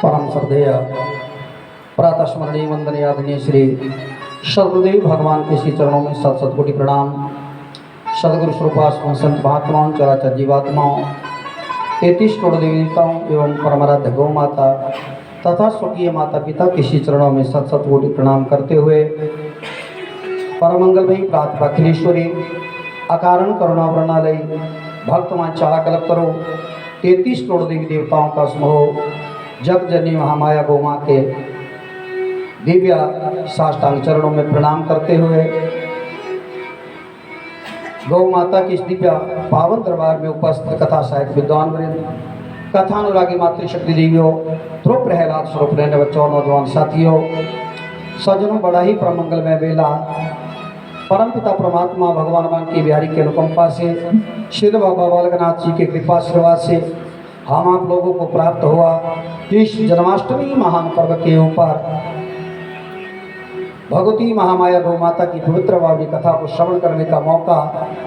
परम श्रद्धेय प्रातः स्मरणीय वंदनीय आदरणीय श्री सदगुरुदेव भगवान के श्री चरणों में सत सतकोटि प्रणाम। सदगुरु स्वरूपास्म संत महात्माओं चराचर जीवात्माओं 33 करोड़ देवताओं एवं परमाराध्य गौ माता तथा स्वकीय माता पिता के श्री चरणों में सत सतकोटि प्रणाम करते हुए परमंगलमयी प्रातः अखिलेश्वरी अकारण करुणा वर्णालय भक्तमान चाला कलप करो 33 करोड़ देवी देवताओं का समूह जग जननी महामाया गौ माँ के दिव्य साष्टांग चरणों में प्रणाम करते हुए गौ माता की इस दिव्य पावन दरबार में उपस्थित कथा साहित्य विद्वान वृंद, कथानुरागी मातृशक्ति देवियों, ध्रुव प्रहलाद स्वरूप रहने बच्चों, नौजवान साथियों, सज्जनों, बड़ा ही परमंगलमय बेला परमपिता परमात्मा भगवान मान की बिहारी के अनुकंपा से सिद्ध बाबा बालकनाथ जी के कृपा आशीर्वाद से हम आप लोगों को प्राप्त हुआ इस जन्माष्टमी महान पर्व के ऊपर भगवती महामाया गौ माता की पवित्र भावनी कथा को श्रवण करने का मौका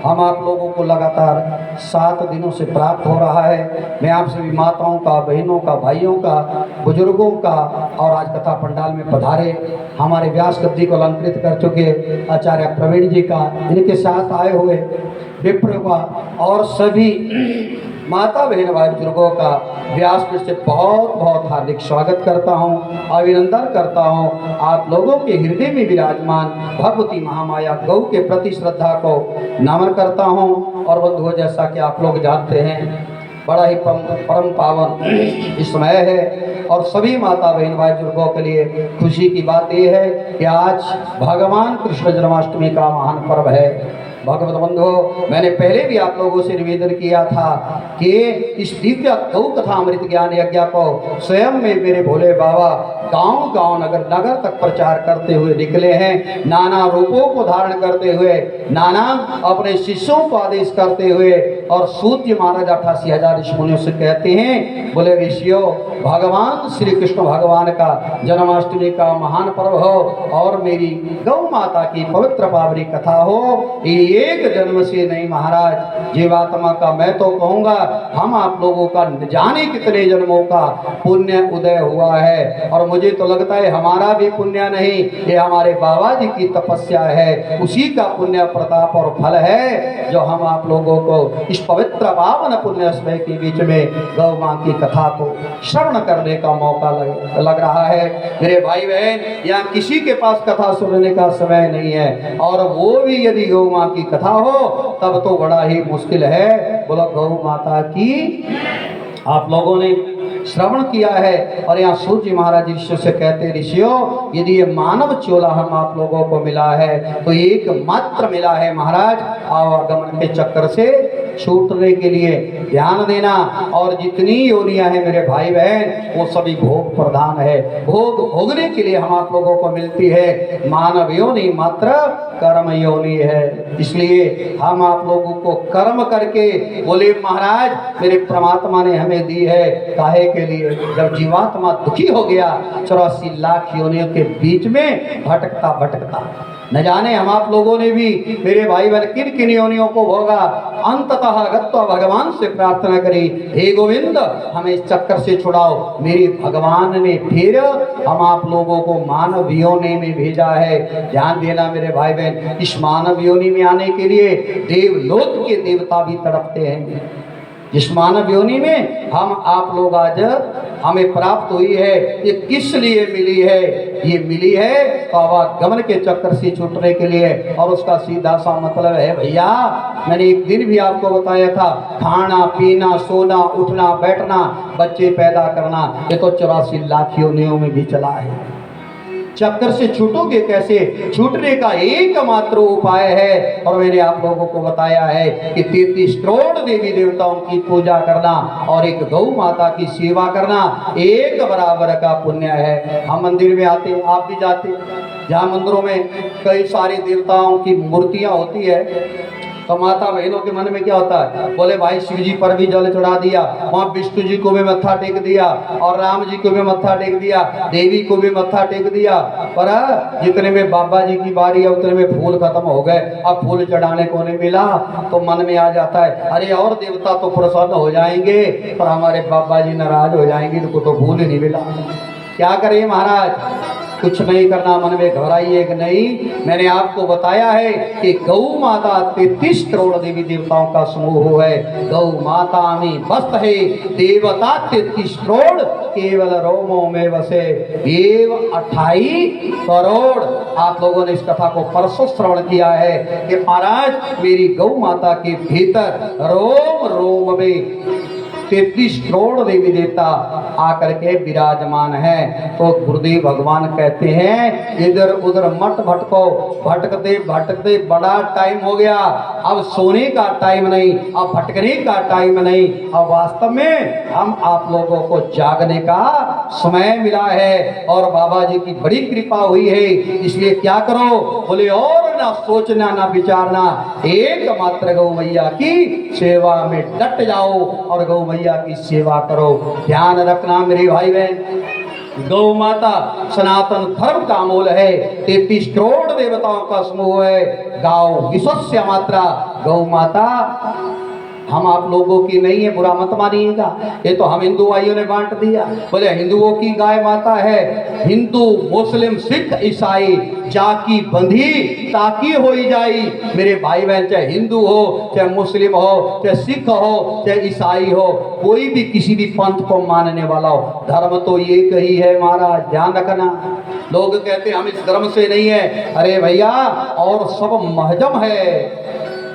हम आप लोगों को लगातार 7 दिनों से प्राप्त हो रहा है। मैं आप सभी माताओं का, बहनों का, भाइयों का, बुजुर्गों का और आज कथा पंडाल में पधारे हमारे व्यास गद्दी को अलंकृत कर चुके आचार्य प्रवीण जी का, इनके साथ आए हुए विप्र का और सभी माता बहन भाई बुजुर्गों का व्यासपीठ से बहुत बहुत हार्दिक स्वागत करता हूं, अभिनंदन करता हूं। आप लोगों के हृदय में विराजमान भगवती महामाया गौ के प्रति श्रद्धा को नमन करता हूं। और बंधुओं, जैसा कि आप लोग जानते हैं, बड़ा ही परम पावन इस समय है और सभी माता बहन भाई बुजुर्गों के लिए खुशी की बात यह है कि आज भगवान कृष्ण जन्माष्टमी का महान पर्व है। भगवत बंधु, मैंने पहले भी आप लोगों से निवेदन किया था कि इस दिव्य गौ कथा अमृत ज्ञान यज्ञ को स्वयं में मेरे भोले बाबा गांव गांव नगर नगर तक प्रचार करते हुए निकले हैं। नाना रूपों को धारण करते हुए, नाना अपने शिष्यों को आदेश करते हुए और सूर्य महाराज 88,000 ऋषि मुनियों से कहते हैं, बोले ऋषियों, भगवान श्री कृष्ण भगवान का जन्माष्टमी का महान पर्व हो और मेरी गौ माता की पवित्र पावनी कथा हो। एक जन्म से नहीं महाराज, जीवात्मा का मैं तो कहूँगा हम आप लोगों का न जाने कितने जन्मों का पुण्य उदय हुआ है। और मुझे तो लगता है हमारा भी पुण्य नहीं, ये हमारे बाबा जी की तपस्या है, उसी का पुण्य प्रताप और फल है जो हम आप लोगों को इस पवित्र पावन पुण्य समय के बीच में गौ माँ की कथा को श्रवण करने का मौका लग रहा है। मेरे भाई बहन, यहाँ किसी के पास कथा सुनने का समय नहीं है और वो भी यदि गौ माँ की कथा हो तब तो बड़ा ही मुश्किल है। बोलो गौ माता की। आप लोगों ने श्रवण किया है और यहाँ सूर्य महाराज ऋषियों से कहते, ऋषियों, यदि ये मानव चोला हम आप लोगों को मिला है तो एक मात्र मिला है महाराज, आवागमन के चक्कर से छूटने के लिए ध्यान देना। और जितनी योनियां हैं मेरे भाई बहन, वो सभी भोग प्रधान है, भोग भोगने के लिए हम आप लोगों को मिलती है। मानव योनि मात्र कर्म योनि है, इसलिए हम आप लोगों को कर्म करके बोले महाराज मेरे परमात्मा ने हमें दी है। काहे के लिए? जब जीवात्मा दुखी हो गया 84 लाख योनियों के बीच में भटकता भटकता, न जाने हम आप लोगों ने भी मेरे भाई बहन किन किन योनियों को भोगा, अंततः गत्वा भगवान से प्रार्थना करी, हे गोविंद हमें इस चक्कर से छुड़ाओ। मेरे भगवान ने फिर हम आप लोगों को मानव योनि में भेजा है। ध्यान देना मेरे भाई बहन, इस मानव योनि में आने के लिए देवलोक के देवता भी तड़पते हैं। इस मानव योनि में हम आप लोग आज हमें प्राप्त हुई है, ये किस लिए मिली है? ये मिली है आवागमन के चक्कर से छूटने के लिए। और उसका सीधा सा मतलब है भैया, मैंने एक दिन भी आपको बताया था, खाना पीना सोना उठना बैठना बच्चे पैदा करना, ये तो 84 लाख योनियों में भी चला है। चक्कर से छूटोगे कैसे? छूटने का एकमात्र उपाय है और मैंने आप लोगों को बताया है कि 33 करोड़ देवी देवताओं की पूजा करना और एक गौ माता की सेवा करना एक बराबर का पुण्य है। हम मंदिर में आते, आप भी जाते, जहाँ मंदिरों में कई सारे देवताओं की मूर्तियां होती है, तो माता बहनों के मन में क्या होता है, बोले भाई शिव जी पर भी जल चढ़ा दिया, वहाँ विष्णु जी को भी मत्था टेक दिया और राम जी को भी मत्था टेक दिया, देवी को भी मत्था टेक दिया, पर जितने में बाबा जी की बारी है उतने में फूल खत्म हो गए, अब फूल चढ़ाने को नहीं मिला। तो मन में आ जाता है अरे और देवता तो प्रसन्न हो जाएंगे पर हमारे बाबा जी नाराज हो जाएंगे, इनको तो फूल ही नहीं मिला। क्या करें महाराज, कुछ नहीं करना, मन में घबराइए कि नहीं। मैंने आपको बताया है कि गौ माता 33 करोड़ देवी देवताओं का समूह है। गौ माता में बस्त है देवता 33 करोड़, केवल रोमों में बसे देव 28 करोड़। आप लोगों ने इस कथा को परसों श्रवण किया है कि महाराज मेरी गौ माता के भीतर रोम रोम में 33 करोड़ देवी देवता आकर के विराजमान है। तो गुरुदेव भगवान कहते हैं इधर उधर मत भटको, भटकते भटकते बड़ा टाइम हो गया, अब सोने का टाइम नहीं, अब भटकने का टाइम नहीं, अब वास्तव में हम आप लोगों को जागने का समय मिला है और बाबा जी की बड़ी कृपा हुई है। इसलिए क्या करो, बोले और ना सोचना ना विचारना, एकमात्र गौ मैया की सेवा में डट जाओ और गौ मैया की सेवा करो। ध्यान रखना मेरे भाई बहन, गौ माता सनातन धर्म का मूल है, 33 करोड़ देवताओं का समूह है। गाओ विश्वस्य मात्रा, गौ माता हम आप लोगों की नहीं है, बुरा मत मानिएगा, ये तो हम हिंदू भाइयों ने बांट दिया। बोले हिंदुओं की गाय माता है, हिंदू मुस्लिम सिख ईसाई जाकी बंधी ताकि हो ही जाई। मेरे भाई बहन चाहे हिंदू हो, चाहे मुस्लिम हो, चाहे सिख हो, चाहे ईसाई हो, कोई भी किसी भी पंथ को मानने वाला हो, धर्म तो एक ही है महाराज, ध्यान रखना। लोग कहते हैं हम इस धर्म से नहीं है, अरे भैया और सब महजम है।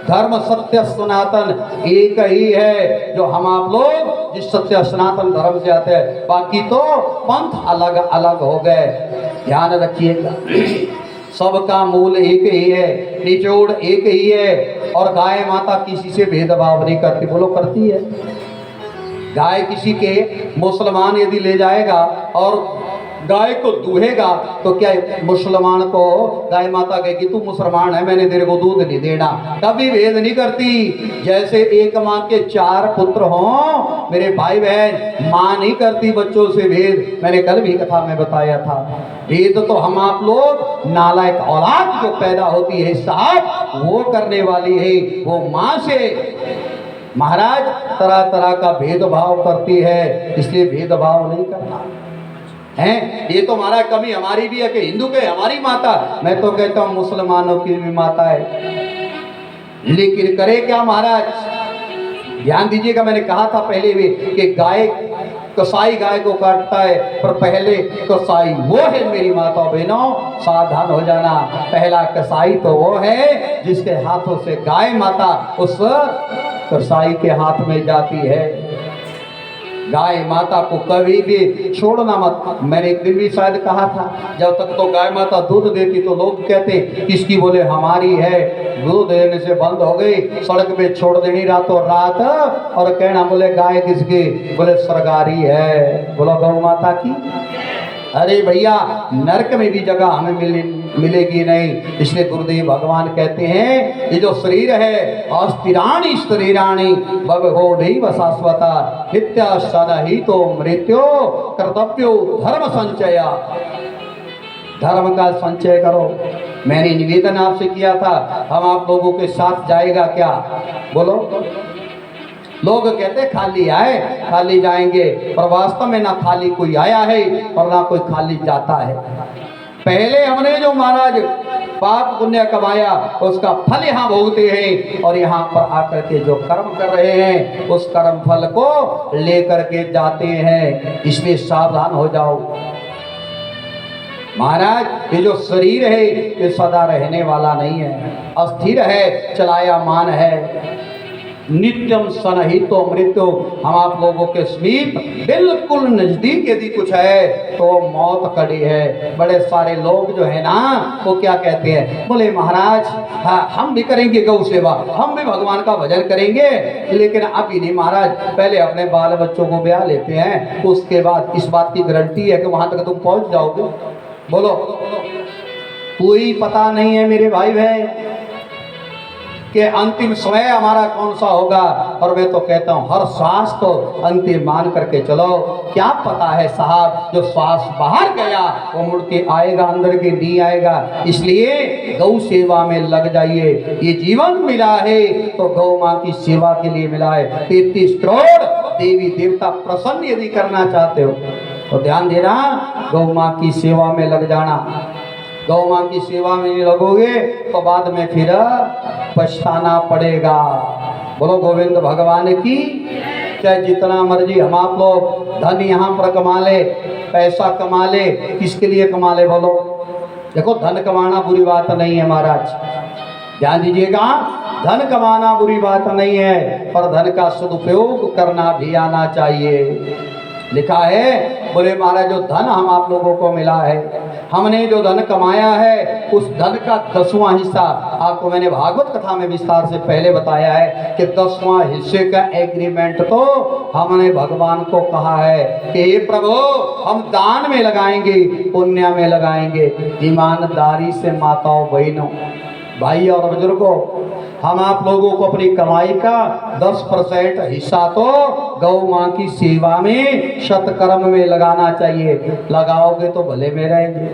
धर्म सत्य सनातन एक ही है, जो हम आप लोग जिस सत्य सनातन धर्म से आते हैं, बाकी तो पंथ अलग अलग हो गए। ध्यान रखिएगा, सबका मूल एक ही है, निचोड़ एक ही है। और गाय माता किसी से भेदभाव नहीं करती, बोलो करती है? गाय किसी के मुसलमान यदि ले जाएगा और गाय को दूहेगा तो क्या मुसलमान को गाय माता कहेगी तू मुसलमान है मैंने तेरे को दूध नहीं देना? कभी भेद नहीं करती। जैसे एक माँ के 4 पुत्र हों मेरे भाई बहन, माँ नहीं करती बच्चों से भेद। मैंने कल भी कथा में बताया था, भेद तो हम आप लोग नालायक औलाद जो पैदा होती है साहब वो करने वाली है, वो माँ से महाराज तरह तरह का भेदभाव करती है। इसलिए भेदभाव नहीं करना है। ये तो हमारा कमी हमारी भी है कि हिंदू के हमारी माता, मैं तो कहता हूँ मुसलमानों की भी माता है, लेकिन करे क्या महाराज? ध्यान दीजिएगा, मैंने कहा था पहले भी कि गाय कसाई गाय को काटता है, पर पहले कसाई वो है मेरी माता बहनों, सावधान हो जाना। पहला कसाई तो वो है जिसके हाथों से गाय माता उस कसाई के हाथ में जाती है। गाय माता को कभी भी छोड़ना मत। मैंने एक दिन भी शायद कहा था, जब तक तो गाय माता दूध देती तो लोग कहते किसकी, बोले हमारी है, दूध देने से बंद हो गई, सड़क पे छोड़ देनी रातों रात, और कहना बोले गाय किसकी, बोले सरकारी है। बोलो गौ माता की। अरे भैया नरक में भी जगह हमें मिलेगी नहीं। इसलिए गुरुदेव भगवान कहते हैं ये जो शरीर है अस्थिराणी शरीराणी भगवो नैव शाश्वता नित्य सनहितो मृत्यो कर्तव्यो धर्म संचय। धर्म का संचय करो। मैंने निवेदन आपसे किया था, हम आप लोगों के साथ जाएगा क्या? बोलो। लोग कहते खाली आए खाली जाएंगे, पर वास्तव में ना खाली कोई आया है और ना कोई खाली जाता है। पहले हमने जो महाराज पाप पुण्य कमाया उसका फल यहाँ भोगते हैं, और यहाँ पर आकर के जो कर्म कर रहे हैं उस कर्म फल को लेकर के जाते हैं। इसलिए सावधान हो जाओ महाराज। ये जो शरीर है ये सदा रहने वाला नहीं है, अस्थिर है, चलायमान है। नित्यम सनहितो मृत्यु। हम आप लोगों के समीप बिल्कुल नजदीक यदि कुछ है तो मौत खड़ी है। बड़े सारे लोग जो है ना वो क्या कहते हैं, बोले महाराज हाँ हम भी करेंगे गौ सेवा, हम भी भगवान का भजन करेंगे, लेकिन अभी नहीं महाराज, पहले अपने बाल बच्चों को ब्याह लेते हैं, उसके बाद इस बात की गारंटी है कि वहां तक तुम पहुंच जाओगे। बोलो कोई पता नहीं है मेरे भाई बहन। कि अंतिम समय हमारा कौन सा होगा। और मैं तो कहता हूँ हर श्वास को अंतिम मान करके चलो। क्या पता है साहब, जो श्वास बाहर गया वो मुड़ के आएगा, अंदर के नहीं आएगा। इसलिए गौ सेवा में लग जाइए। ये जीवन मिला है तो गौ माँ की सेवा के लिए मिला है। 33 करोड़ देवी देवता प्रसन्न यदि करना चाहते हो तो ध्यान देना, गौ माँ की सेवा में लग जाना। गौ माँ की सेवा में नहीं लगोगे तो बाद में फिर पछताना पड़ेगा। बोलो गोविंद भगवान की। चाहे जितना मर्जी हम आप लोग धन यहाँ पर कमा ले, पैसा कमा ले, किसके लिए कमा ले बोलो। देखो धन कमाना बुरी बात नहीं है महाराज, ध्यान दीजिएगा। धन कमाना बुरी बात नहीं है, पर धन का सदुपयोग करना भी आना चाहिए। लिखा है, बोले महाराज जो धन हम आप लोगों को मिला है, हमने जो धन कमाया है उस धन का 10वां हिस्सा, आपको मैंने भागवत कथा में विस्तार से पहले बताया है कि 10वां हिस्से का एग्रीमेंट तो हमने भगवान को कहा है कि हे प्रभु हम दान में लगाएंगे, पुण्य में लगाएंगे। ईमानदारी से माताओं बहनों भाई और बुजुर्गों, हम आप लोगों को अपनी कमाई का 10% हिस्सा तो गौ माँ की सेवा में सत्कर्म में लगाना चाहिए। लगाओगे तो भले में रहेंगे,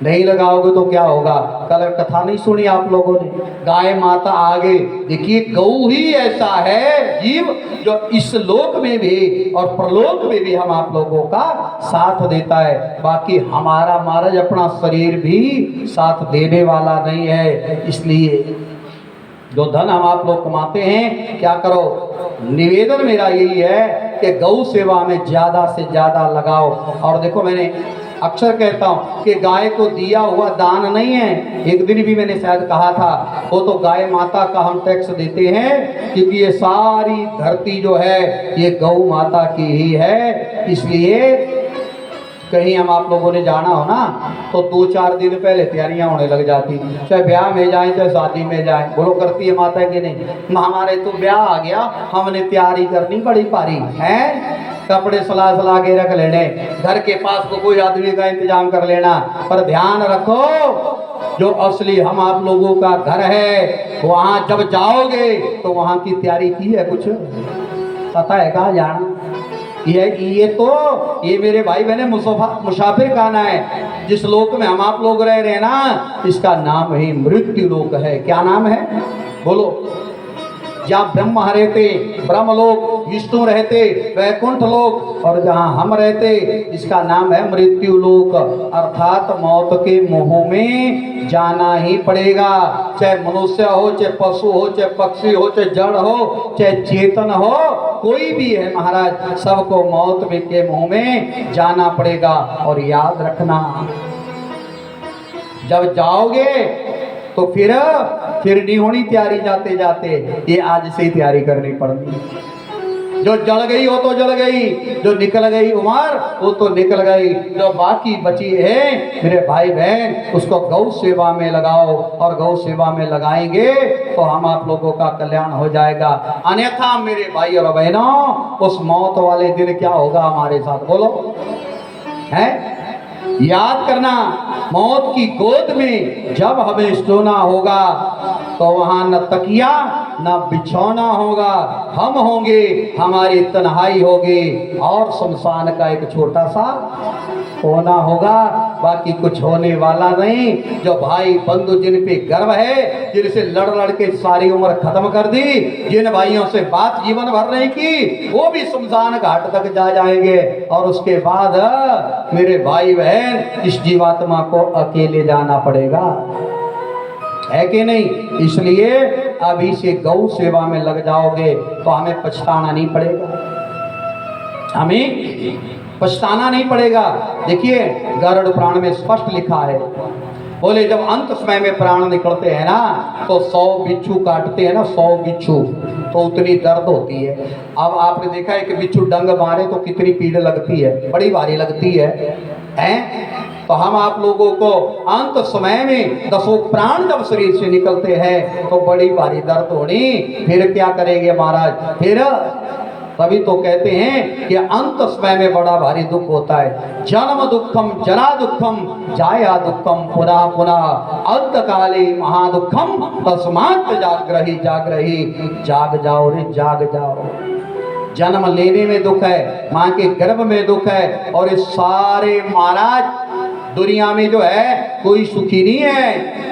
नहीं लगाओगे तो क्या होगा। कल कथा नहीं सुनी आप लोगों ने, गाय माता आगे। देखिए गौ ही ऐसा है जीव जो इस लोक में भी और परलोक में भी हम आप लोगों का साथ देता है। बाकी हमारा महाराज अपना शरीर भी साथ देने वाला नहीं है। इसलिए जो धन हम आप लोग कमाते हैं, क्या करो, निवेदन मेरा यही है कि गौ सेवा में ज़्यादा से ज़्यादा लगाओ। और देखो मैंने अक्सर कहता हूँ कि गाय को दिया हुआ दान नहीं है। एक दिन भी मैंने शायद कहा था, वो तो गाय माता का हम टैक्स देते हैं, क्योंकि ये सारी धरती जो है ये गौ माता की ही है। इसलिए कहीं हम आप लोगों ने जाना हो ना तो 2-4 दिन पहले तैयारियां होने लग जाती, चाहे ब्याह में जाए चाहे शादी में जाए। बोलो करती है माता की नहीं। हमारे तो ब्याह आ गया, हमने तैयारी करनी बड़ी पारी है, कपड़े सला के रख लेने, घर के पास को कोई आदमी का इंतजाम कर लेना। पर ध्यान रखो, जो असली हम आप लोगों का घर है वहां जब जाओगे तो वहां की तैयारी की है कुछ पता है कहाँ जाना। ये मेरे भाई बहने मुसाफिर खाना है। जिस लोक में हम आप लोग रह रहे हैं ना, इसका नाम ही मृत्यु लोक है। क्या नाम है बोलो। जहाँ ब्रह्म रहते ब्रह्म लोक, विष्णु रहते वैकुंठ लोक, और जहाँ हम रहते इसका नाम है मृत्यु लोक। अर्थात मौत के मुंह में जाना ही पड़ेगा। चाहे मनुष्य हो, चाहे पशु हो, चाहे पक्षी हो, चाहे जड़ हो, चाहे चेतन हो, कोई भी है महाराज, सबको मौत के मुंह में जाना पड़ेगा। और याद रखना, जब जाओगे तो फिर नहीं होनी तैयारी जाते जाते, ये आज से ही तैयारी करनी पड़ती। जो जल गई वो तो जल गई, जो निकल गई उमर वो तो निकल गई। जो बाकी बची है मेरे भाई बहन, उसको गौ सेवा में लगाओ। और गौ सेवा में लगाएंगे तो हम आप लोगों का कल्याण हो जाएगा। अन्यथा मेरे भाई और बहनों, उस मौत वाले दिन क्या होगा हमारे साथ बोलो है। याद करना, मौत की गोद में जब हमें सोना होगा तो वहां न तकिया न बिछौना होगा, हम होंगे, हमारी तन्हाई होगी और शमशान का एक छोटा सा कोना होगा। बाकी कुछ होने वाला नहीं। जो भाई बंधु जिन पे गर्व है, जिनसे लड़ के सारी उम्र खत्म कर दी, जिन भाइयों से बात जीवन भर नहीं की, वो भी शमशान घाट तक जा जाएंगे। और उसके बाद मेरे भाई बहन, इस जीवात्मा को अकेले जाना पड़ेगा, है कि नहीं। इसलिए अभी से गौ सेवा में लग जाओगे तो हमें पछताना नहीं पड़ेगा, हमें पछताना नहीं पड़ेगा। देखिए गरुड़ पुराण में स्पष्ट लिखा है, बोले जब अंत समय में प्राण निकलते हैं ना तो 100 बिच्छू काटते हैं ना, 100 बिच्छू, तो उतनी दर्द होती है। अब आपने देखा है कि बिच्छू डंग मारे तो कितनी पीड़ लगती है, बड़ी भारी लगती है, हैं? तो हम आप लोगों को अंत समय में 10 प्राण जब शरीर से निकलते हैं तो बड़ी भारी दर्द होनी। फिर क्या करेंगे महाराज, फिर तभी तो कहते हैं कि अंत समय में बड़ा भारी दुख होता है। जन्म दुखम जरा दुखम जाया दुखम पुनः पुनः अंत काले महादुखम तस्मात् जागृहि जागृहि, जाग जाओ रे जाग जाओ। जन्म लेने में दुख है, माँ के गर्भ में दुख है, और इस सारे महाराज दुनिया में जो है कोई सुखी नहीं है।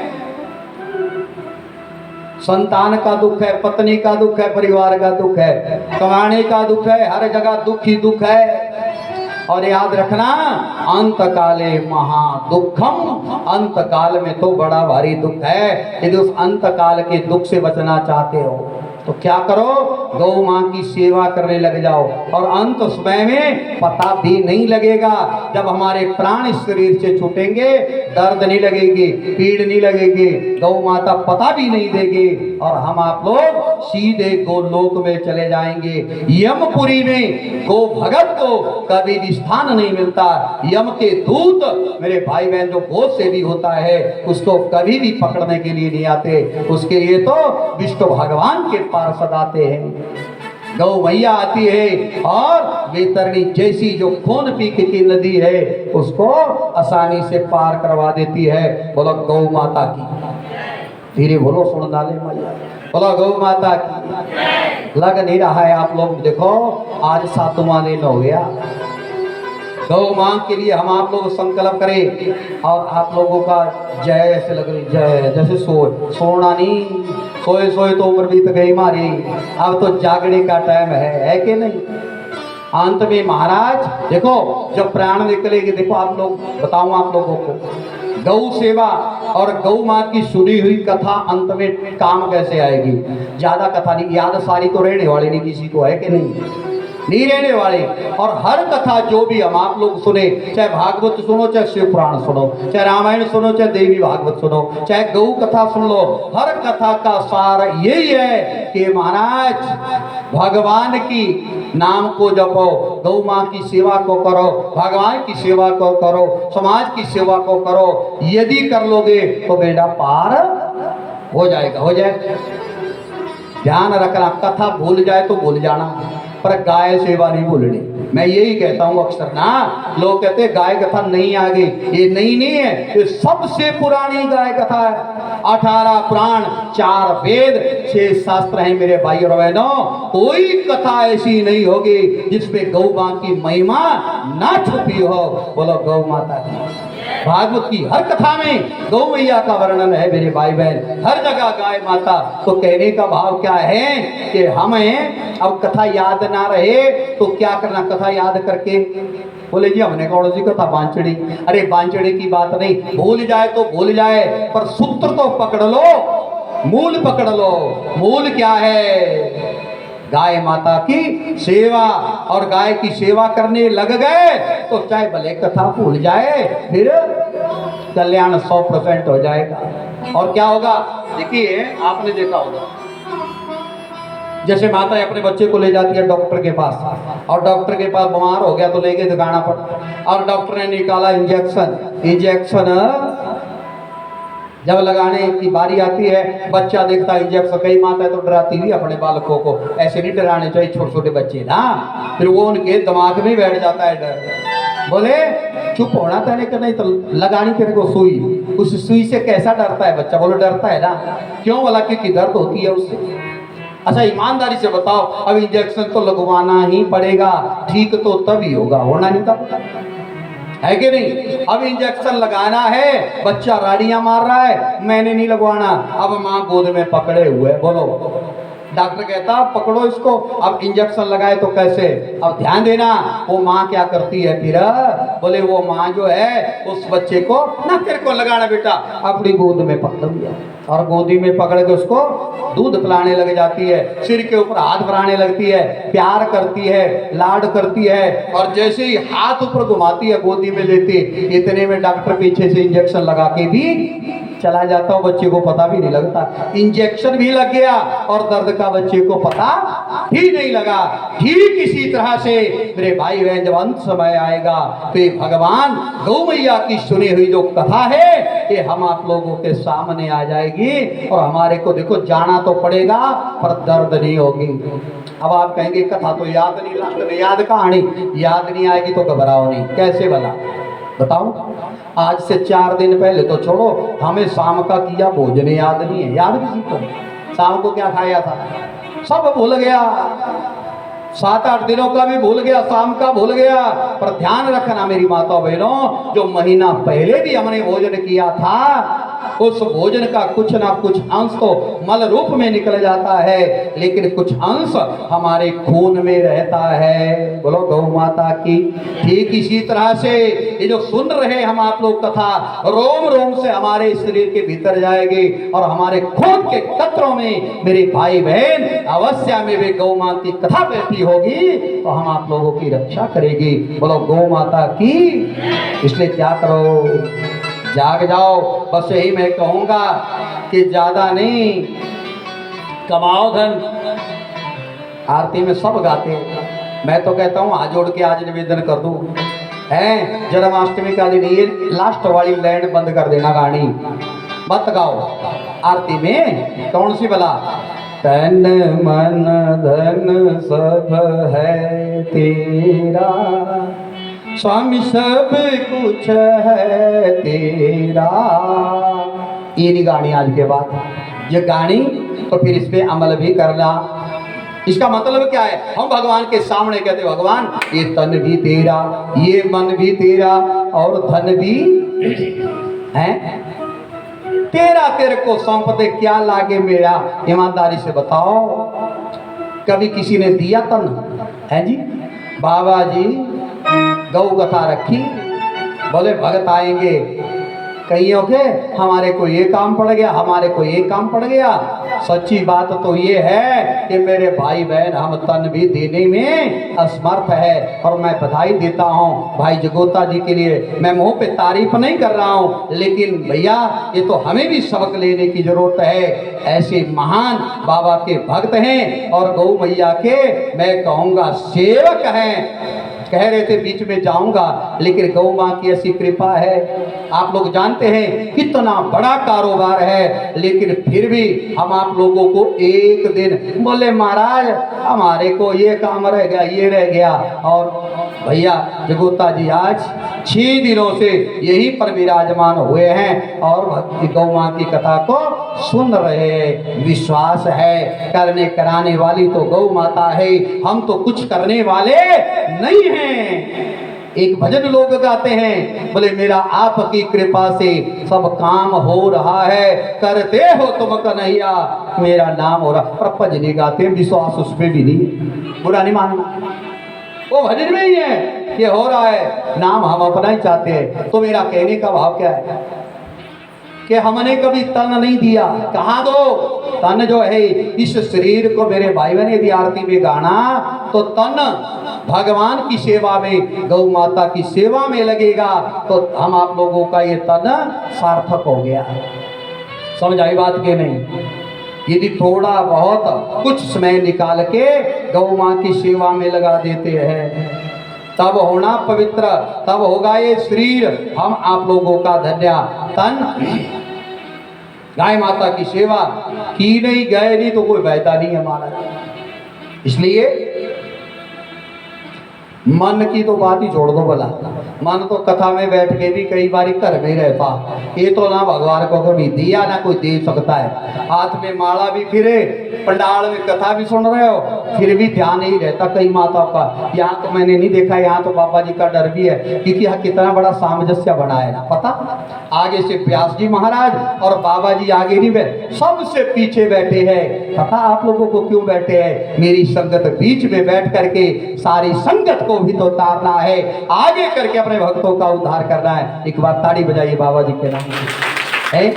संतान का दुख है, पत्नी का दुख है, परिवार का दुख है, कमाने का दुख है, हर जगह दुख ही दुख है। और याद रखना, अंत काले महा दुखम, अंत काल में तो बड़ा भारी दुख है। यदि उस अंत काल के दुख से बचना चाहते हो तो क्या करो, गौ माँ की सेवा करने लग जाओ। और अंत समय में पता भी नहीं लगेगा, जब हमारे प्राण इस शरीर से छूटेंगे, दर्द नहीं लगेगी, पीड़ नहीं लगेगी, गौ माता पता भी नहीं देगी, और हम आप लोग सीधे गोलोक में चले जाएंगे। यमपुरी में गो भगत को कभी भी स्थान नहीं मिलता। यम के दूत मेरे भाई बहन जो गोद से भी होता है, उसको कभी भी पकड़ने के लिए नहीं आते। उसके लिए तो विष्णु भगवान के पार्षद आते हैं। गौ मैया आती है और वैतरणी जैसी जो खून पीके की नदी है उसको आसानी से पार करवा देती है। बोलो गौ माता की, धीरे बोलो सुन डाले मैया, बोलो गौ माता की। लग नहीं रहा है आप लोग, देखो आज 7वां दिन हो गया। गौ माँ के लिए हम आप लोग संकल्प करें, और आप लोगों का जय ऐसे लग रही, जय जैसे सोना नहीं, सोए सोए तो उम्र बीत गई हमारी, अब तो जागने का टाइम है कि नहीं। अंत में महाराज देखो जब प्राण निकलेगी, देखो आप लोग बताऊं आप लोगों को, गौ सेवा और गौ माँ की सुनी हुई कथा अंत में काम कैसे आएगी। ज्यादा कथा नहीं, याद सारी तो रहने वाली नहीं किसी को, है कि नहीं रहने वाले। और हर कथा जो भी हम आप लोग सुने, चाहे भागवत सुनो, चाहे शिव पुराण सुनो, चाहे रामायण सुनो, चाहे देवी भागवत सुनो, चाहे गौ कथा सुन लो, हर कथा का सार यही है कि महाराज भगवान की नाम को जपो, गौ माँ की सेवा को करो, भगवान की सेवा को करो, समाज की सेवा को करो। यदि कर लोगे तो बेड़ा पार हो जाएगा, हो जाएगा। ध्यान रखना, कथा भूल जाए तो भूल जाना, पर गाय सेवा नहीं भूलनी। मैं यही कहता हूँ अक्सर ना, लोग कहते हैं गाय कथा नहीं आ गई, ये नहीं है, ये सबसे पुरानी गाय कथा है। 18 पुराण, 4 वेद, 6 शास्त्र हैं मेरे भाई और बहनों। कोई कथा ऐसी नहीं होगी जिसपे गौ माँ की महिमा ना छुपी हो। बोलो गौ माता की। भागवत की हर कथा में गौ मैया का वर्णन है मेरे भाई बहन, हर जगह गाय माता। तो कहने का भाव क्या है कि हमें अब कथा याद ना रहे तो क्या करना, कथा याद करके बोले जी हमने कौन सी कथा बांचड़ी। अरे बांचड़ी की बात नहीं, भूल जाए तो भूल जाए, पर सूत्र तो पकड़ लो, मूल पकड़ लो। मूल क्या है? गाय माता की सेवा। और गाय की सेवा करने लग गए तो चाहे भले कथा भूल जाए, फिर कल्याण 100% हो जाएगा। और क्या होगा देखिए, आपने देखा होगा जैसे माता अपने बच्चे को ले जाती है डॉक्टर के पास, और डॉक्टर के पास बीमार हो गया तो लेके दिखाना पड़ा, और डॉक्टर ने निकाला इंजेक्शन जब लगाने की बारी आती है, बच्चा देखता है इंजेक्शन, कई माता तो डराती हुई अपने बालकों को, ऐसे नहीं डराने चाहिए छोटे छोटे बच्चे ना, फिर वो उनके दिमाग में बैठ जाता है डर। बोले चुप होना तेने का, नहीं तो लगानी तेरे को सुई, उस सुई से कैसा डरता है बच्चा? बोलो डरता है ना, क्यों? बोला क्योंकि दर्द होती है उससे। अच्छा ईमानदारी से बताओ, अब इंजेक्शन तो लगवाना ही पड़ेगा, ठीक तो तभी होगा, होना नहीं तब, है कि नहीं? अब इंजेक्शन लगाना है, बच्चा राड़ियां मार रहा है, मैंने नहीं लगवाना, अब माँ गोद में पकड़े हुए। बोलो डॉक्टर कहता पकड़ो इसको, अब इंजेक्शन लगाए तो कैसे? अब ध्यान देना, वो माँ क्या करती है फिर? बोले वो माँ जो है उस बच्चे को, ना तेरे को लगाना बेटा, अपनी गोद में पकड़ लिया, और गोदी में पकड़ के उसको दूध पिलाने लग जाती है, सिर के ऊपर हाथ बढ़ाने लगती है, प्यार करती है, लाड करती है, और जैसे ही हाथ ऊपर घुमाती है गोदी में लेती, इतने में डॉक्टर पीछे से इंजेक्शन लगा के भी चला जाता हूँ, बच्चे को पता भी नहीं लगता। इंजेक्शन भी लग गया और दर्द का बच्चे को पता ही नहीं लगा। ठीक इसी तरह से मेरे भाई बहन, जब अंत समय आएगा तो ये भगवान गौ मैया की सुनी हुई जो कथा है ये हम आप लोगों के सामने आ जाएगी और हमारे को देखो जाना तो पड़ेगा पर दर्द नहीं होगी। अब आप कहेंगे कथा तो याद नहीं, याद कहानी याद नहीं आएगी तो घबराओ नहीं। कैसे भला बताओ? आज से 4 दिन पहले तो छोड़ो, हमें शाम का किया भोजन याद नहीं है। याद किसी को? शाम को क्या खाया था सब भूल गया, 7-8 दिनों का भी भूल गया, शाम का भूल गया। पर ध्यान रखना मेरी माता बहनों, जो महीना पहले भी हमने भोजन किया था उस भोजन का कुछ ना कुछ अंश तो मल रूप में निकल जाता है, लेकिन कुछ अंश हमारे खून में रहता है। बोलो गौ माता की। ठीक इसी तरह से ये जो सुन रहे हम आप लोग कथा, रोम रोम से हमारे शरीर के भीतर जाएगी और हमारे खून के कतरों में मेरे भाई बहन अवश्य में वे गौ माता की कथा बैठी होगी तो हम आप लोगों की रक्षा करेगी। बोलो गौ माता की। इसलिए क्या करो, जाग जाओ। बस यही मैं कहूँगा कि ज़्यादा नहीं, कमाओ धन। आरती में सब गाते, मैं तो कहता हूँ हाथ जोड़ के आज निवेदन कर दूँ है, जन्माष्टमी का दिन ये लास्ट वाली लाइन बंद कर देना, गानी मत गाओ आरती में। कौन सी भला? तन मन धन सब है तेरा, स्वामी सब कुछ है तेरा। ये नहीं गानी आज के बाद, ये गानी तो फिर इस पे अमल भी करना। इसका मतलब क्या है? हम भगवान के सामने कहते भगवान ये तन भी तेरा, ये मन भी तेरा और धन भी है तेरा, तेरे को सौंपते क्या लागे मेरा। ईमानदारी से बताओ, कभी किसी ने दिया तन है जी? बाबा जी गौ कथा रखी, बोले भगत आएंगे, कईयों के हमारे को ये काम पड़ गया, हमारे को ये काम पड़ गया। सच्ची बात तो ये है कि मेरे भाई बहन हम तन भी देने में असमर्थ है और मैं बधाई देता हूँ भाई जगोता जी के लिए। मैं मुंह पे तारीफ नहीं कर रहा हूँ, लेकिन भैया ये तो हमें भी सबक लेने की जरूरत है। ऐसे महान बाबा के भक्त हैं और गौ मैया के मैं कहूँगा सेवक हैं। कह रहे थे बीच में जाऊंगा, लेकिन गौ माँ की ऐसी कृपा है। आप लोग जानते हैं कितना बड़ा कारोबार है, लेकिन फिर भी हम आप लोगों को एक दिन बोले महाराज हमारे को ये काम रह गया, ये रह गया। और भैया जगोता जी आज 6 दिनों से यहीं पर विराजमान हुए हैं और भक्ति गौ माँ की कथा को सुन रहे हैं। विश्वास है करने कराने वाली तो गौ माता है, हम तो कुछ करने वाले नहीं हैं। एक भजन लोग गाते हैं, बोले मेरा आपकी कृपा से सब काम हो रहा है, करते हो तुम कन्हैया मेरा नाम हो रहा। पर भजन गाते हैं, विश्वास उस पर भी नहीं, बुरा नहीं मानना, वो भजन में ही है ये हो रहा है, नाम हम अपना ही चाहते हैं। तो मेरा कहने का भाव क्या है कि हमने कभी तन नहीं दिया। कहाँ दो? तन जो है इस शरीर को मेरे भाई बहन यदि आरती में गाना तो तन भगवान की सेवा में, गौ माता की सेवा में लगेगा तो हम आप लोगों का ये तन सार्थक हो गया। समझ आई बात के नहीं? यदि थोड़ा बहुत कुछ समय निकाल के गौ माँ की सेवा में लगा देते हैं तब होना पवित्र, तब होगा ये शरीर हम आप लोगों का धन्य। तन गाय माता की सेवा की नहीं, गए नहीं तो कोई फायदा नहीं हमारा। इसलिए मन की तो बात ही छोड़ दो भला, मन तो कथा में बैठ के भी कई बार घर में रहता, ये तो ना भगवान को कभी दिया ना कोई दे सकता है। हाथ में माला भी फिरे, पंडाल में कथा भी सुन रहे हो, फिर भी ध्यान नहीं रहता कई माताओं का। यहाँ तो मैंने नहीं देखा, यहाँ तो बाबा जी का डर भी है, क्योंकि यहाँ कितना बड़ा सामंजस्य बना है ना, पता आगे से व्यास जी महाराज और बाबा जी आगे नहीं बैठे, सबसे पीछे बैठे हैं। पता आप लोगों को क्यों बैठे हैं? मेरी संगत बीच में बैठ करके सारी संगत को भी तो उतारना है, आगे करके अपने भक्तों का उद्धार करना है। एक बार ताड़ी बजाइए बाबा जी के नाम है।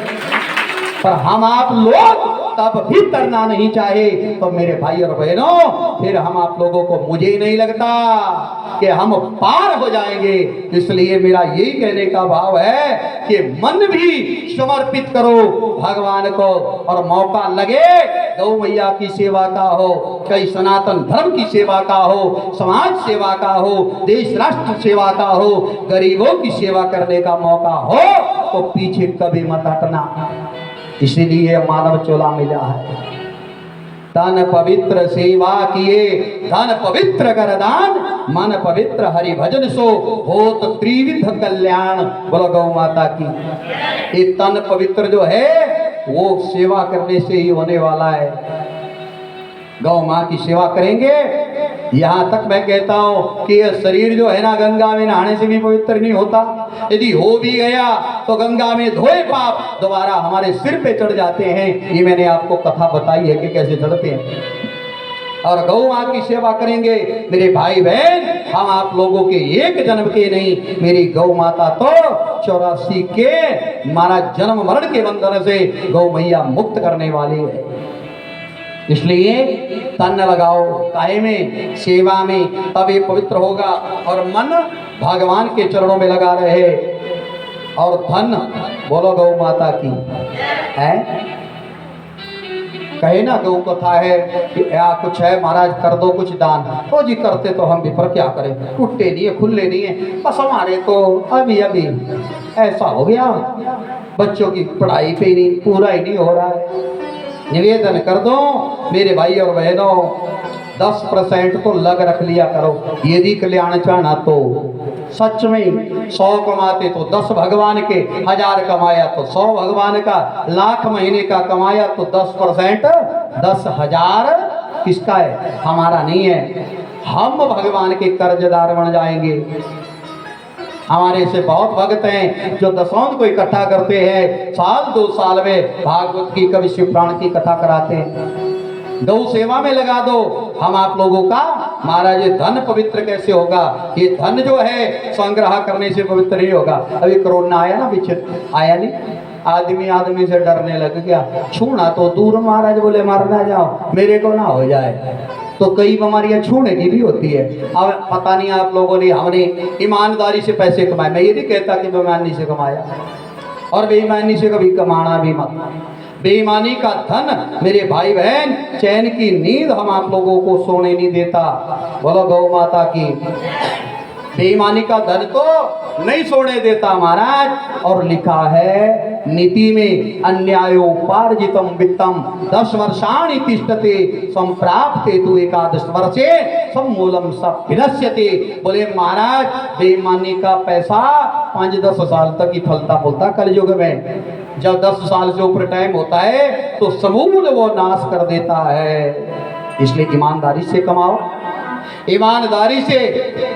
पर हम आप लोग तब भी तरना नहीं चाहे तो मेरे भाई और बहनों, फिर हम आप लोगों को, मुझे नहीं लगता कि हम पार हो जाएंगे। इसलिए मेरा यही कहने का भाव है कि मन भी समर्पित करो भगवान को, और मौका लगे गौ मैया की सेवा का हो, कई सनातन धर्म की सेवा का हो, समाज सेवा का हो, देश राष्ट्र सेवा का हो, गरीबों की सेवा करने का मौका हो तो पीछे कभी मत हटना। इसीलिए मानव चोला मिला है। तन पवित्र सेवा किए धन पवित्र कर दान, मन पवित्र हरि भजन सो होत त्रिविध कल्याण। बोलो गौ माता की। ये तन पवित्र जो है वो सेवा करने से ही होने वाला है। गौ माँ की सेवा करेंगे, यहाँ तक मैं कहता हूँ कि यह शरीर जो है ना, गंगा में नहाने से भी पवित्र नहीं होता। यदि हो भी गया तो गंगा में धोए पाप दोबारा हमारे सिर पे चढ़ जाते हैं। ये मैंने आपको कथा बताई है कि कैसे चढ़ते हैं। और गौ माँ की सेवा करेंगे मेरे भाई बहन, हम आप लोगों के एक जन्म के नहीं, मेरी गौ माता तो 84 के मारा जन्म मरण के बंधन से गौ मैया मुक्त करने वाली है। इसलिए तन लगाओ काहे में, सेवा में, तब ये पवित्र होगा। और मन भगवान के चरणों में लगा रहे, और धन बोलो गौ माता की है। कहे ना गौ कथा है कि या कुछ है महाराज कर दो कुछ दान, तो जी करते तो हम भी, पर क्या करें, टूटे नहीं है, खुले नहीं है, बस हमारे तो अभी अभी ऐसा हो गया, बच्चों की पढ़ाई पे नहीं पूरा ही नहीं हो रहा है। निवेदन कर दो मेरे भाई और बहनों, 10% तो लग रख लिया करो। यदि कल्याण चाहना तो सच में 100 कमाते तो 10 भगवान के, 1000 कमाया तो 100 भगवान का, लाख महीने का कमाया तो 10%, 10,000 किसका है, हमारा नहीं है। हम भगवान के कर्जदार बन जाएंगे। हमारे से बहुत भक्त हैं जो दशौंध को इकट्ठा करते हैं, साल 2 साल में भागवत की, कवि शिवपुराण की कथा कराते हैं। गौ सेवा में लगा दो। हम आप लोगों का महाराज ये धन पवित्र कैसे होगा? ये धन जो है संग्रह करने से पवित्र नहीं होगा। अभी कोरोना आया ना, पीछे आया नहीं, आदमी से डरने लग गया, छूना तो दूर, महाराज बोले मर ना जाओ, मेरे को ना हो जाए। तो कई बीमारियां छूने की भी होती है। अब पता नहीं आप लोगों ने, हमने ईमानदारी से पैसे कमाए, मैं ये नहीं कहता कि बेईमानी से कमाया, और बेईमानी से कभी कमाना भी मत। बेईमानी का धन मेरे भाई बहन, चैन की नींद हम आप लोगों को सोने नहीं देता। बोलो गौ माता की। बेईमानी का धन तो नहीं सोने देता महाराज। और लिखा है नीति में, अन्यायोपार्जितम वित्तम 10 वर्षाणि तिष्ठते संप्राप्ते तु 11 वर्षे समूलम सब विनश्यते। बोले महाराज बेईमानी का पैसा 5-10 साल तक ही फलता फूलता कलयुग में। जब 10 साल से ऊपर टाइम होता है तो समूल वो नाश कर देता है। इसलिए ईमानदारी से कमाओ, ईमानदारी से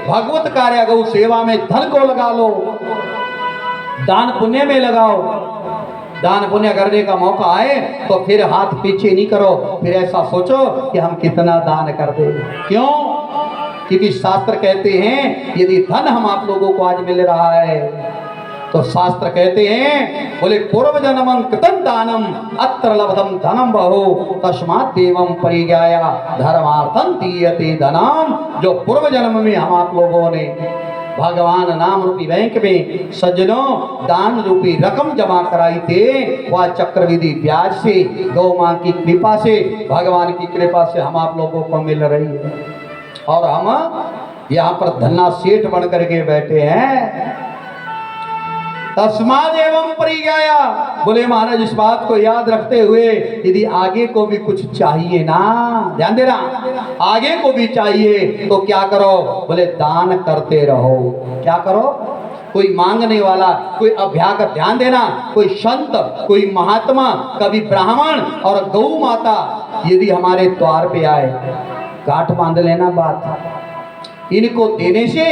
भगवत कार्य गौ सेवा में धन को लगा लो, दान पुण्य में लगाओ। दान पुण्य करने का मौका आए तो फिर हाथ पीछे नहीं करो, फिर ऐसा सोचो कि हम कितना दान कर दें। क्यों? क्योंकि शास्त्र कहते हैं यदि धन हम आप लोगों को आज मिल रहा है तो शास्त्र कहते हैं, बोले पूर्व जन्मं कृतं दानम अत्र लब्धं धनम बहु तस्मात् देवं परिज्ञाया धर्मार्थं दीयते धनम। जो पूर्व जन्म में हम आप लोगों ने भगवान नाम रूपी बैंक में सज्जनों दान रूपी रकम जमा कराई थे, वह चक्रवृद्धि ब्याज से, गौ मां की कृपा से, भगवान की कृपा से हम आप लोगों को मिल रही है। और हम यहाँ पर धन्ना सेठ बन करके बैठे हैं। तस्माद एवं परिज्ञाया। बोले महाराज इस बात को याद रखते हुए यदि आगे को भी कुछ चाहिए ना, ध्यान देना, आगे को भी चाहिए तो क्या करो? बोले दान करते रहो। क्या करो? कोई मांगने वाला, कोई अभ्यागत, ध्यान देना, कोई संत, कोई महात्मा, कभी ब्राह्मण और गौ माता यदि हमारे द्वार पे आए, गांठ बांध लेना बात। इनको देने से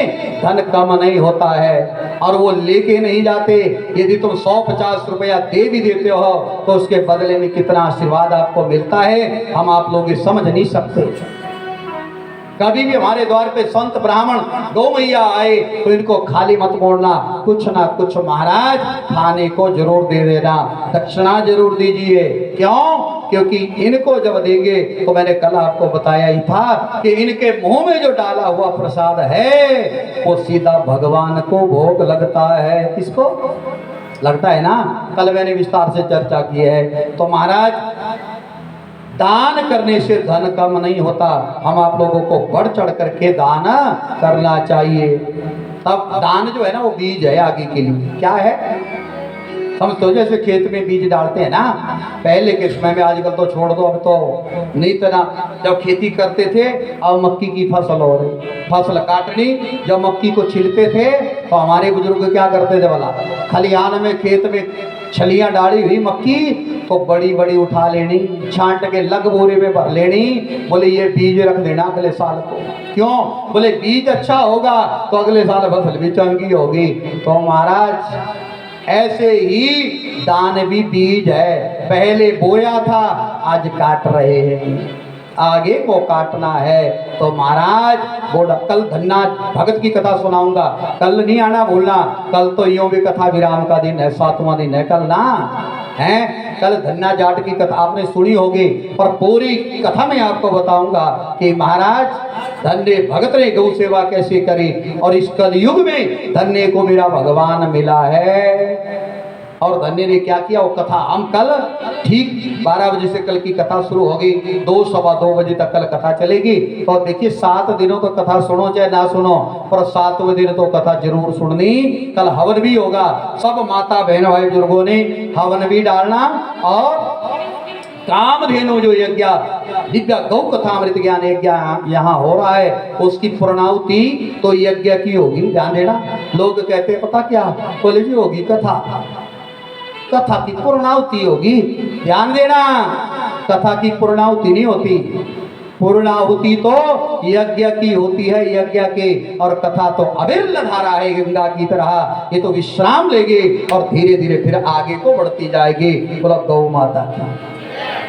धन कम नहीं होता है और वो लेके नहीं जाते। यदि तुम 150 रुपया दे भी देते हो तो उसके बदले में कितना आशीर्वाद आपको मिलता है हम आप लोग समझ नहीं सकते। कभी भी हमारे द्वार पे संत ब्राह्मण गौ मैया आए तो इनको खाली मत मोड़ना, कुछ ना कुछ महाराज खाने को जरूर दे देना, दक्षिणा जरूर दीजिए। क्यों? क्योंकि इनको जब देंगे तो मैंने कल आपको बताया ही था कि इनके मुंह में जो डाला हुआ प्रसाद है वो सीधा भगवान को भोग लगता है। किसको लगता है ना? कल मैंने विस्तार से चर्चा की है। तो महाराज दान करने से धन कम नहीं होता, हम आप लोगों को बढ़ चढ़ करके दान करना चाहिए। तब दान जो है ना वो बीज है आगे के लिए। क्या है समझते हो? जैसे खेत में बीज डालते हैं ना, पहले के समय में, आजकल तो छोड़ दो, अब तो नहीं तना, जब खेती करते थे अब मक्की की फसल हो रही, फसल काटनी, जब मक्की को छिलते थे तो हमारे बुजुर्ग क्या करते थे बोला, खलिहान में खेत में छलियां डाली हुई मक्की तो बड़ी बड़ी उठा लेनी, छांट के लग बोरे में भर लेनी, बोले ये बीज रख देना अगले साल को। क्यों? बोले बीज अच्छा होगा तो अगले साल फसल भी चंगी होगी। तो महाराज ऐसे ही दान भी बीज है, पहले बोया था आज काट रहे हैं, आगे को काटना है। तो महाराज बोला कल धन्ना भगत की कथा सुनाऊंगा, कल नहीं आना भूलना, कल तो यूं भी कथा विराम का दिन है, 7वां दिन है कल ना है। कल धन्ना जाट की कथा आपने सुनी होगी, पर पूरी कथा में आपको बताऊंगा कि महाराज धन्य भगत ने गौ सेवा कैसे करी और इस कलयुग में धन्य को मेरा भगवान मिला है। और धन्य ने क्या किया वो कथा हम कल ठीक 12 बजे से कल की कथा शुरू होगी, 2 सवा 2 बजे तक कल कथा चलेगी। तो देखिए 7 दिनों तो कथा सुनो चाहे ना सुनो, पर 7वें दिन तो कथा जरूर सुननी। कल हवन भी होगा, सब माता बहन भाई बुजुर्गों ने हवन भी डालना। और कामधेनु जो यज्ञ दिव्य गौ कथा अमृत ज्ञान यज्ञ यहाँ हो रहा है, उसकी पूर्णाहुति तो यज्ञ की होगी। ध्यान देना, लोग कहते हैं पता क्या, बोले जी होगी कथा, कथा की पूर्णाहुति होगी। ध्यान देना, कथा की पूर्णाहुति नहीं होती, पूर्णाहुति तो यज्ञ की होती है, यज्ञ के। और कथा तो अविरल धारा है गंगा की तरह, ये तो विश्राम लेगी और धीरे धीरे फिर आगे को बढ़ती जाएगी। बोला गौ माता की।